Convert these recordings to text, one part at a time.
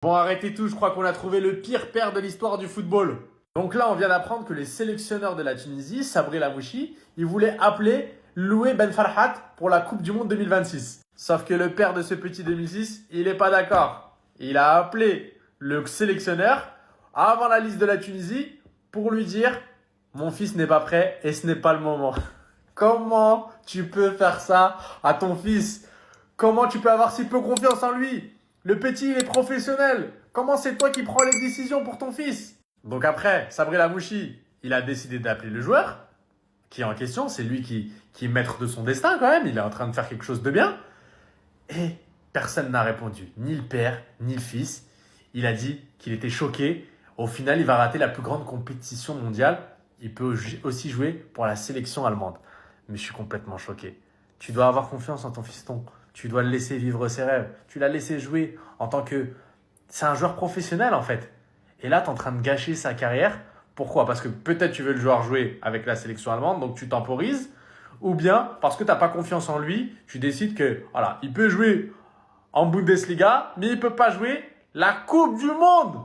Bon, arrêtez tout, je crois qu'on a trouvé le pire père de l'histoire du football. Donc là, on vient d'apprendre que les sélectionneurs de la Tunisie, Sabri Lamouchi, ils voulaient appeler Loué Ben Farhat pour la Coupe du Monde 2026. Sauf que le père de ce petit 2006, il n'est pas d'accord. Il a appelé le sélectionneur avant la liste de la Tunisie pour lui dire « Mon fils n'est pas prêt et ce n'est pas le moment ». Comment tu peux faire ça à ton fils? Comment tu peux avoir si peu confiance en lui? Le petit, il est professionnel. Comment c'est toi qui prends les décisions pour ton fils? Donc après, Sabri Lamouchi, il a décidé d'appeler le joueur qui est en question. C'est lui qui est maître de son destin quand même. Il est en train de faire quelque chose de bien. Et personne n'a répondu. Ni le père, ni le fils. Il a dit qu'il était choqué. Au final, il va rater la plus grande compétition mondiale. Il peut aussi jouer pour la sélection allemande. Mais je suis complètement choqué. Tu dois avoir confiance en ton fiston. Tu dois le laisser vivre ses rêves. Tu l'as laissé jouer en tant que... C'est un joueur professionnel en fait. Et là, tu es en train de gâcher sa carrière. Pourquoi? Parce que peut-être tu veux le joueur jouer avec la sélection allemande, donc tu temporises. Ou bien parce que tu n'as pas confiance en lui, tu décides que voilà, il peut jouer en Bundesliga, mais il ne peut pas jouer la Coupe du Monde.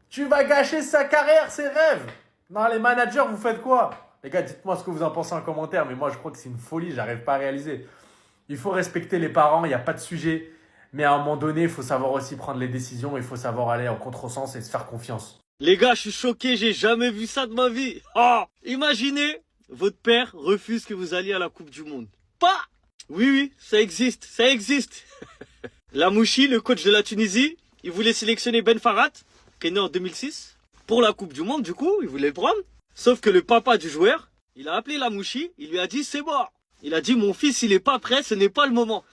Tu vas gâcher sa carrière, ses rêves. Non, les managers, vous faites quoi? Les gars, dites-moi ce que vous en pensez en commentaire, mais moi je crois que c'est une folie, j'arrive pas à réaliser. Il faut respecter les parents, il n'y a pas de sujet. Mais à un moment donné, il faut savoir aussi prendre les décisions, il faut savoir aller en contresens et se faire confiance. Les gars, je suis choqué, j'ai jamais vu ça de ma vie. Oh, imaginez, votre père refuse que vous alliez à la Coupe du Monde. Pas. Oui, ça existe, ça existe. Lamouchi, le coach de la Tunisie, il voulait sélectionner Ben Farhat, qui est né en 2006, pour la Coupe du Monde, du coup, il voulait le prendre. Sauf que le papa du joueur, il a appelé Lamouchi, il lui a dit c'est mort. Il a dit mon fils il est pas prêt, ce n'est pas le moment.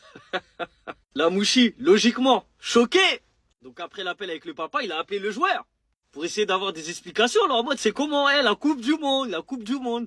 Lamouchi, logiquement, choqué. Donc après l'appel avec le papa, il a appelé le joueur. Pour essayer d'avoir des explications, alors en mode c'est comment la Coupe du Monde, la Coupe du Monde.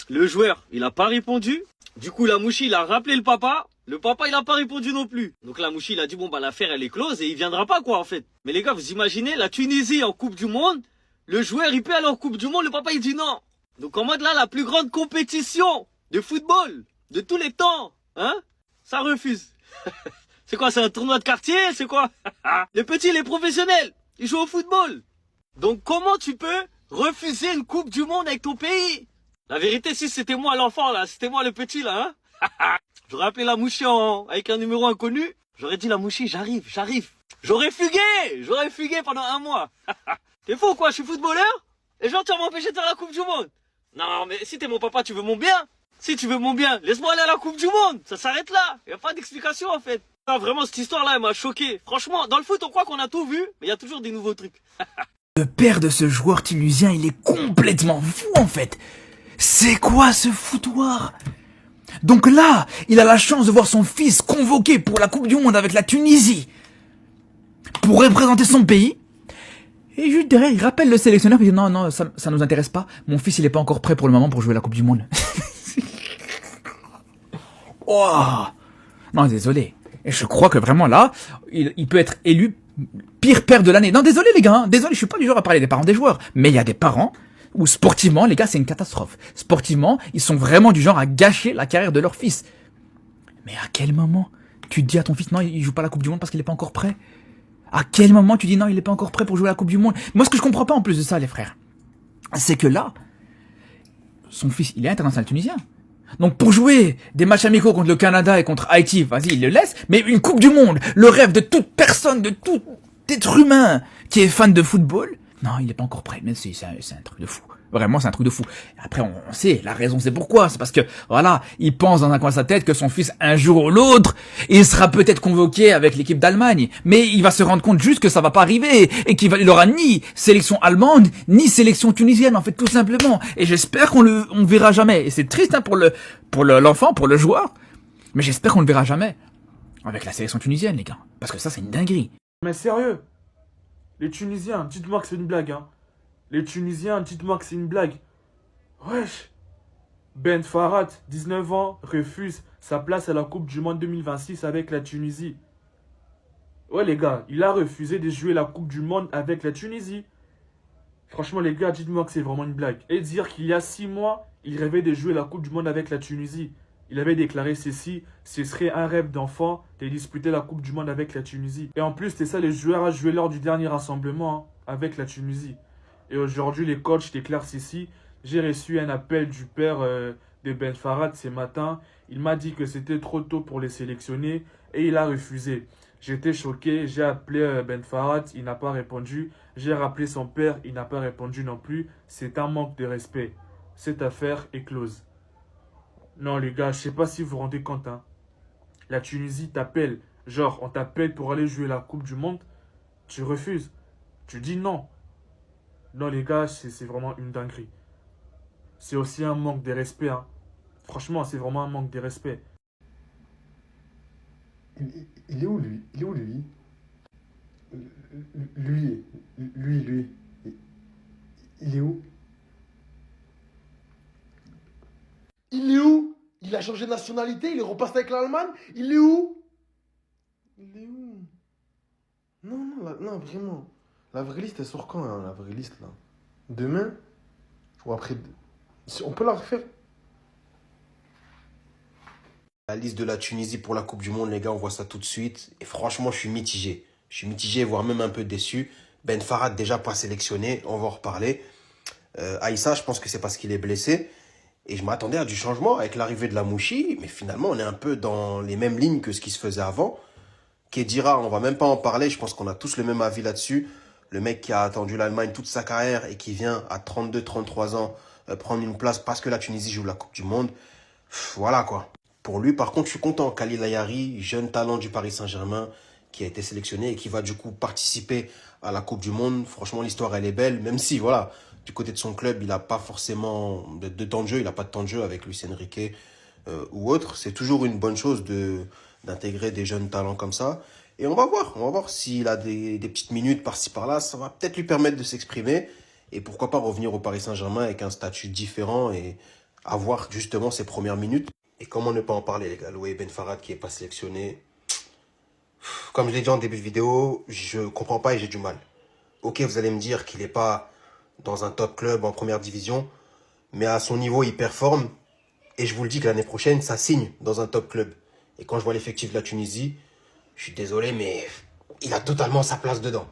Le joueur, il a pas répondu. Du coup Lamouchi, il a rappelé le papa il a pas répondu non plus. Donc Lamouchi, il a dit bon bah l'affaire elle est close et il viendra pas quoi en fait. Mais les gars, vous imaginez la Tunisie en Coupe du Monde, le joueur il peut aller en Coupe du Monde, le papa il dit non. Donc en mode là, la plus grande compétition de football de tous les temps, hein, ça refuse. C'est quoi, c'est un tournoi de quartier, c'est quoi? Le petit, il est professionnel, il joue au football. Donc comment tu peux refuser une Coupe du Monde avec ton pays? La vérité, si c'était moi l'enfant là, c'était moi le petit là, hein. J'aurais appelé Lamouchi avec un numéro inconnu, j'aurais dit Lamouchi, j'arrive. J'aurais fugué pendant un mois. T'es fou quoi, je suis footballeur? Et genre tu vas m'empêcher de faire la Coupe du Monde? Non mais si t'es mon papa, tu veux mon bien? Si tu veux mon bien, laisse-moi aller à la Coupe du Monde. Ça s'arrête là. Il n'y a pas d'explication en fait. Ah, vraiment, cette histoire-là, elle m'a choqué. Franchement, dans le foot, on croit qu'on a tout vu, mais il y a toujours des nouveaux trucs. Le père de ce joueur tunisien, il est complètement fou en fait. C'est quoi ce foutoir? Donc là, il a la chance de voir son fils convoqué pour la Coupe du Monde avec la Tunisie pour représenter son pays. Et juste derrière, il rappelle le sélectionneur et il dit non, ça nous intéresse pas. Mon fils, il est pas encore prêt pour le moment pour jouer la Coupe du Monde. Oh non, désolé. Et je crois que vraiment là, il peut être élu pire père de l'année. Non, désolé les gars, hein. Désolé, je suis pas du genre à parler des parents des joueurs. Mais il y a des parents où sportivement, les gars, c'est une catastrophe. Sportivement, ils sont vraiment du genre à gâcher la carrière de leur fils. Mais à quel moment tu dis à ton fils non, il joue pas la Coupe du Monde parce qu'il est pas encore prêt? À quel moment tu dis non, il est pas encore prêt pour jouer la Coupe du Monde? Moi, ce que je comprends pas en plus de ça, les frères, c'est que là, son fils, il est international tunisien. Donc pour jouer des matchs amicaux contre le Canada et contre Haïti, vas-y, il le laisse. Mais une Coupe du Monde, le rêve de toute personne, de tout être humain qui est fan de football, non, il n'est pas encore prêt. Mais c'est un truc de fou. Vraiment, c'est un truc de fou. Après, on sait, la raison c'est pourquoi. C'est parce que, voilà, il pense dans un coin de sa tête que son fils, un jour ou l'autre, il sera peut-être convoqué avec l'équipe d'Allemagne. Mais il va se rendre compte juste que ça va pas arriver. Et qu'il aura ni sélection allemande, ni sélection tunisienne, en fait, tout simplement. Et j'espère qu'on le verra jamais. Et c'est triste, hein, pour l'enfant, pour le joueur. Mais j'espère qu'on le verra jamais. Avec la sélection tunisienne, les gars. Parce que ça, c'est une dinguerie. Mais sérieux, les Tunisiens, dites-moi que c'est une blague, hein. Les Tunisiens, dites-moi que c'est une blague. Wesh. Ben Farhat, 19 ans, refuse sa place à la Coupe du Monde 2026 avec la Tunisie. Ouais les gars, il a refusé de jouer la Coupe du Monde avec la Tunisie. Franchement les gars, dites-moi que c'est vraiment une blague. Et dire qu'il y a 6 mois, il rêvait de jouer la Coupe du Monde avec la Tunisie. Il avait déclaré ceci, ce serait un rêve d'enfant de disputer la Coupe du Monde avec la Tunisie. Et en plus, c'était ça les joueurs à jouer lors du dernier rassemblement avec la Tunisie. Et aujourd'hui, les coachs déclarent ceci. J'ai reçu un appel du père de Ben Farhat ce matin. Il m'a dit que c'était trop tôt pour les sélectionner et il a refusé. J'étais choqué, j'ai appelé Ben Farhat, il n'a pas répondu. J'ai rappelé son père, il n'a pas répondu non plus. C'est un manque de respect. Cette affaire est close. Non les gars, je sais pas si vous vous rendez compte. Hein. La Tunisie t'appelle. Genre, on t'appelle pour aller jouer la Coupe du Monde. Tu refuses. Tu dis non. Non les gars, c'est vraiment une dinguerie. C'est aussi un manque de respect. Hein. Franchement, c'est vraiment un manque de respect. Il est où lui? Il est où lui? Lui. Il est où? Il est où? Il a changé de nationalité, il est repassé avec l'Allemagne. Il est où? Il est où? Non, vraiment. La vraie liste, elle sort quand, hein, la vraie liste, là? Demain? Ou après? On peut la refaire? La liste de la Tunisie pour la Coupe du Monde, les gars, on voit ça tout de suite. Et franchement, je suis mitigé. Je suis mitigé, voire même un peu déçu. Ben Farhat, déjà pas sélectionné, on va en reparler. Aïssa, je pense que c'est parce qu'il est blessé. Et je m'attendais à du changement avec l'arrivée de la Mouchi. Mais finalement, on est un peu dans les mêmes lignes que ce qui se faisait avant. Kedira, on va même pas en parler. Je pense qu'on a tous le même avis là-dessus. Le mec qui a attendu l'Allemagne toute sa carrière et qui vient à 32-33 ans prendre une place parce que la Tunisie joue la Coupe du Monde. Voilà quoi. Pour lui, par contre, je suis content. Khalil Ayari, jeune talent du Paris Saint-Germain, qui a été sélectionné et qui va du coup participer à la Coupe du Monde. Franchement, l'histoire, elle est belle. Même si, voilà, du côté de son club, il n'a pas forcément de temps de jeu. Il n'a pas de temps de jeu avec Luis Enrique ou autre. C'est toujours une bonne chose d'intégrer des jeunes talents comme ça. Et on va voir s'il a des petites minutes par-ci par-là. Ça va peut-être lui permettre de s'exprimer. Et pourquoi pas revenir au Paris Saint-Germain avec un statut différent et avoir justement ses premières minutes. Et comment ne pas en parler, les gars, Loué Ben Farhat qui n'est pas sélectionné. Comme je l'ai dit en début de vidéo, je comprends pas et j'ai du mal. Ok, vous allez me dire qu'il n'est pas dans un top club en première division, mais à son niveau, il performe. Et je vous le dis que l'année prochaine, ça signe dans un top club. Et quand je vois l'effectif de la Tunisie, je suis désolé, mais il a totalement sa place dedans.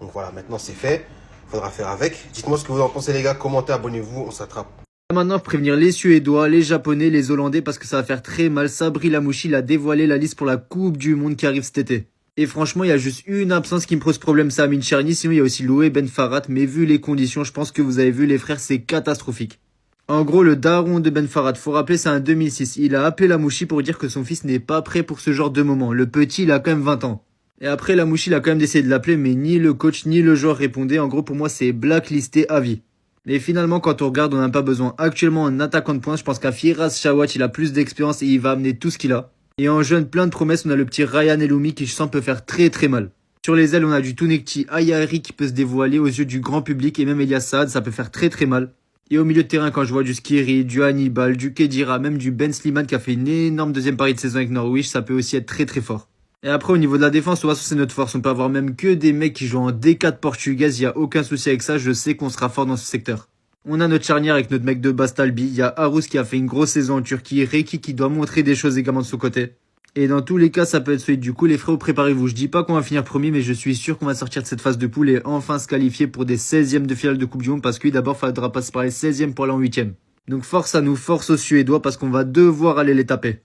Donc voilà, maintenant c'est fait. Faudra faire avec. Dites-moi ce que vous en pensez, les gars. Commentez, abonnez-vous, on s'attrape. Maintenant, faut prévenir les Suédois, les Japonais, les Hollandais parce que ça va faire très mal. Sabri Lamouchi il a dévoilé la liste pour la Coupe du Monde qui arrive cet été. Et franchement, il y a juste une absence qui me pose problème, c'est Amin Cherny. Sinon, il y a aussi Loué Ben Farhat. Mais vu les conditions, je pense que vous avez vu les frères, c'est catastrophique. En gros, le daron de Ben Farhat, faut rappeler, c'est un 2006. Il a appelé Lamouchi pour dire que son fils n'est pas prêt pour ce genre de moment. Le petit, il a quand même 20 ans. Et après, Lamouchi il a quand même essayé de l'appeler, mais ni le coach ni le joueur répondaient. En gros, pour moi, c'est blacklisté à vie. Et finalement, quand on regarde, on n'a pas besoin actuellement un attaquant de pointe. Je pense qu'à Firas Shawat, il a plus d'expérience et il va amener tout ce qu'il a. Et en jeune, plein de promesses, on a le petit Ryan Eloumi qui, je sens, peut faire très très mal. Sur les ailes, on a du Tounekti Ayari qui peut se dévoiler aux yeux du grand public et même Elias Saad, ça peut faire très très mal. Et au milieu de terrain, quand je vois du Skiri, du Hannibal, du Kedira, même du Ben Slimane qui a fait une énorme deuxième partie de saison avec Norwich, ça peut aussi être très très fort. Et après, au niveau de la défense, on voit que c'est notre force. On peut avoir même que des mecs qui jouent en D4 portugaise, il n'y a aucun souci avec ça, je sais qu'on sera fort dans ce secteur. On a notre charnière avec notre mec de Bastalbi, il y a Arous qui a fait une grosse saison en Turquie, Reki qui doit montrer des choses également de son côté. Et dans tous les cas, ça peut être solide. Du coup, les frérots, préparez-vous. Je dis pas qu'on va finir premier, mais je suis sûr qu'on va sortir de cette phase de poule et enfin se qualifier pour des 16e de finale de Coupe du Monde parce que d'abord, il faudra passer par les 16e pour aller en 8e. Donc force à nous, force aux Suédois parce qu'on va devoir aller les taper.